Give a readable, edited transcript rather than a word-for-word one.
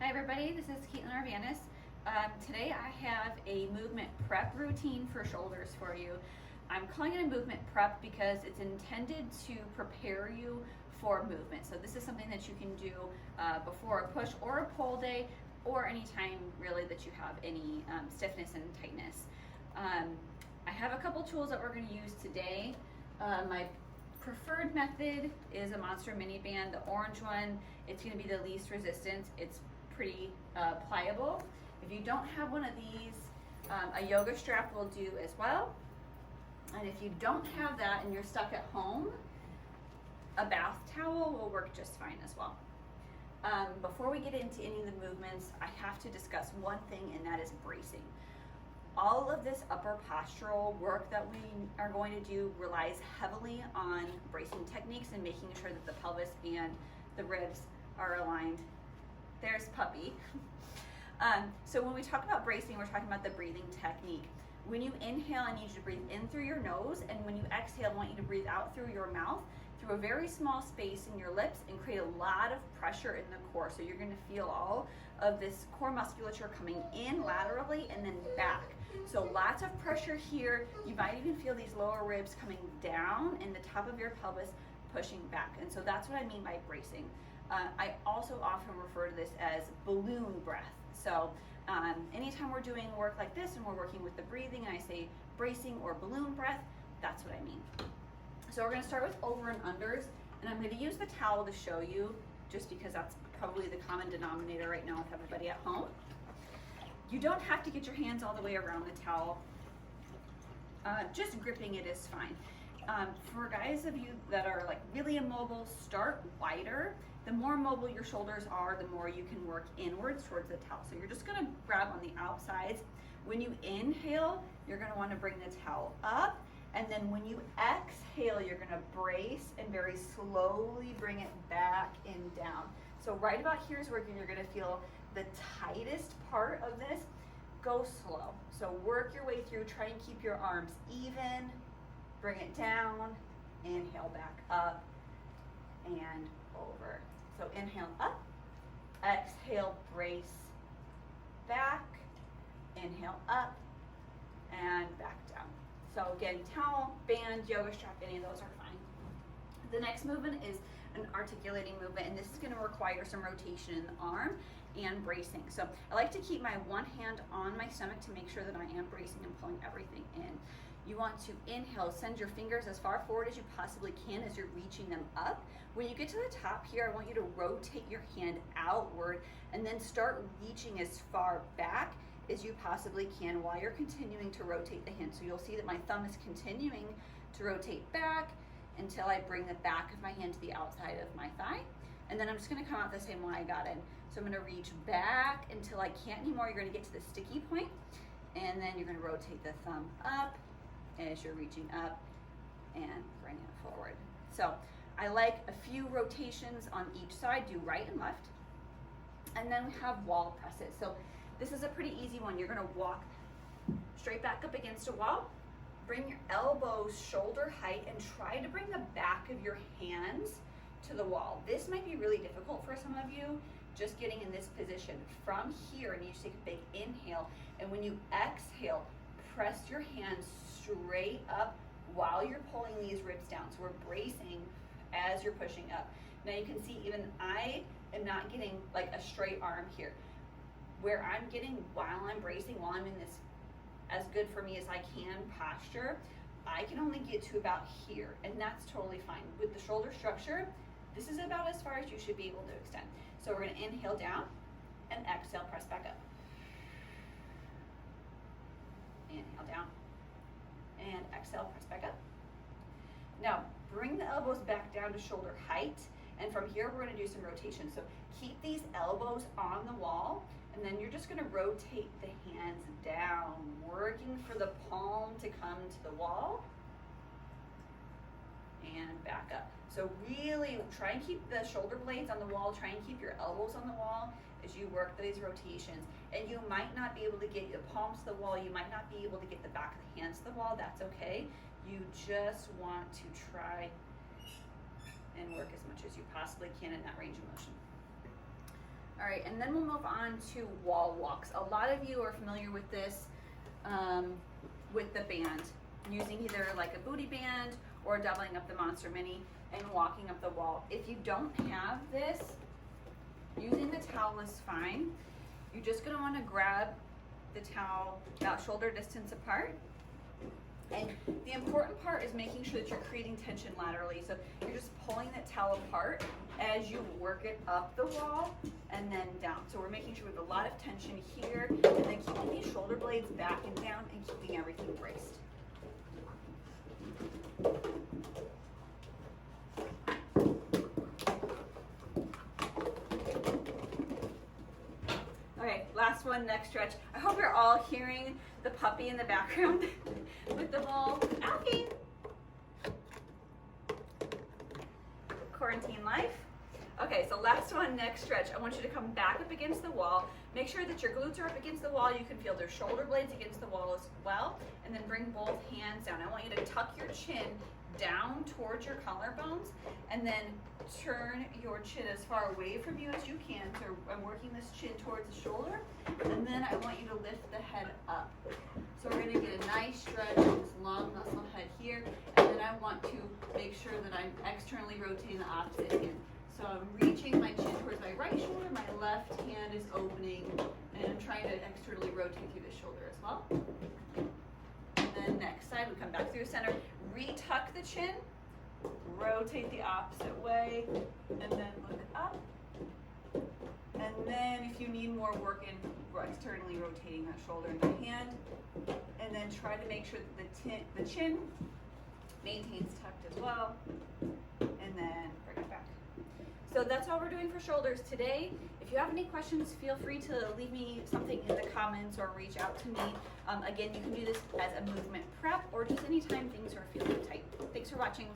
Hi everybody, this is Caitlin Arvanis. Today I have a movement prep routine for shoulders for you. I'm calling it a movement prep because it's intended to prepare you for movement. So this is something that you can do before a push or a pull day, or anytime really that you have any stiffness and tightness. I have a couple tools that we're going to use today. My preferred method is a Monster Mini Band, the orange one. It's going to be the least resistance. It's pretty pliable. If you don't have one of these, a yoga strap will do as well. And if you don't have that and you're stuck at home, a bath towel will work just fine as well. Before we get into any of the movements, I have to discuss one thing, and that is bracing. All of this upper postural work that we are going to do relies heavily on bracing techniques and making sure that the pelvis and the ribs are aligned. There's Puppy. So when we talk about bracing, we're talking about the breathing technique. When you inhale, I need you to breathe in through your nose, and when you exhale, I want you to breathe out through your mouth, through a very small space in your lips, and create a lot of pressure in the core. So you're going to feel all of this core musculature coming in laterally and then back. So lots of pressure here. You might even feel these lower ribs coming down and the top of your pelvis pushing back. And so that's what I mean by bracing. I also often refer to this as balloon breath. So anytime we're doing work like this and we're working with the breathing and I say bracing or balloon breath, that's what I mean. So we're going to start with over and unders, and I'm going to use the towel to show you, just because that's probably the common denominator right now with everybody at home. You don't have to get your hands all the way around the towel. Just gripping it is fine. For guys of you that are like really immobile, start wider. The more mobile your shoulders are, the more you can work inwards towards the towel. So you're just going to grab on the outsides. When you inhale, you're going to want to bring the towel up. And then when you exhale, you're going to brace and very slowly bring it back and down. So right about here is where you're going to feel the tightest part of this. Go slow. So work your way through. Try and keep your arms even. Bring it down. Inhale back up and over. So inhale up. Exhale, brace back. Inhale up and back down. So again, towel, band, yoga strap, any of those are fine. The next movement is an articulating movement, and this is going to require some rotation in the arm and bracing. So I like to keep my one hand on my stomach to make sure that I am bracing and pulling everything in. You want to inhale, send your fingers as far forward as you possibly can as you're reaching them up. When you get to the top here, I want you to rotate your hand outward and then start reaching as far back as you possibly can while you're continuing to rotate the hand. So you'll see that my thumb is continuing to rotate back until I bring the back of my hand to the outside of my thigh. And then I'm just gonna come out the same way I got in. So I'm gonna reach back until I can't anymore. You're gonna get to the sticky point, and then you're gonna rotate the thumb up as you're reaching up and bring it forward. So I like a few rotations on each side, do right and left. And then we have wall presses. So this is a pretty easy one. You're gonna walk straight back up against a wall, bring your elbows shoulder height, and try to bring the back of your hands to the wall. This might be really difficult for some of you, just getting in this position. From here, and you take a big inhale, and when you exhale, press your hands straight up while you're pulling these ribs down. So we're bracing as you're pushing up. Now you can see even I am not getting like a straight arm here. Where I'm getting while I'm bracing, while I'm in this as good for me as I can posture, I can only get to about here, and that's totally fine. With the shoulder structure, this is about as far as you should be able to extend. So we're gonna inhale down and exhale, press back up. Inhale down and exhale, press back up. Now bring the elbows back down to shoulder height, and from here we're going to do some rotation. So keep these elbows on the wall, and then you're just going to rotate the hands down, working for the palm to come to the wall and back up. So really try and keep the shoulder blades on the wall, try and keep your elbows on the wall as you work these rotations. And you might not be able to get the palms to the wall, you might not be able to get the back of the hands to the wall, that's okay. You just want to try and work as much as you possibly can in that range of motion. All right, and then we'll move on to wall walks. A lot of you are familiar with this with the band, using either like a booty band or doubling up the Monster Mini and walking up the wall. If you don't have this, using the towel is fine. You're just gonna wanna grab the towel about shoulder distance apart. And the important part is making sure that you're creating tension laterally. So you're just pulling that towel apart as you work it up the wall and then down. So we're making sure we have a lot of tension here and then keeping these shoulder blades back and down and keeping everything braced. Okay, last one, neck stretch. I hope you're all hearing the puppy in the background with the ball. Alfie! Quarantine life. Okay, so last one, neck stretch. I want you to come back up against the wall. Make sure that your glutes are up against the wall. You can feel their shoulder blades against the wall as well. And then bring both hands down. I want you to tuck your chin down towards your collarbones and then turn your chin as far away from you as you can. So I'm working this chin towards the shoulder, and then I want you to lift the head up. So we're gonna get a nice stretch of this long muscle head here, and then I want to make sure that I'm externally rotating the opposite hand. So I'm reaching my chin towards my right shoulder, my left hand is opening, and I'm trying to externally rotate through the shoulder as well. And then next side, we come back through the center, retuck the chin, rotate the opposite way, and then look up. And then if you need more work in externally rotating that shoulder and the hand, and then try to make sure that the chin maintains tucked as well, and then bring it back. So that's all we're doing for shoulders today. If you have any questions, feel free to leave me something in the comments or reach out to me. Again, you can do this as a movement prep or just anytime things are feeling tight. Thanks for watching.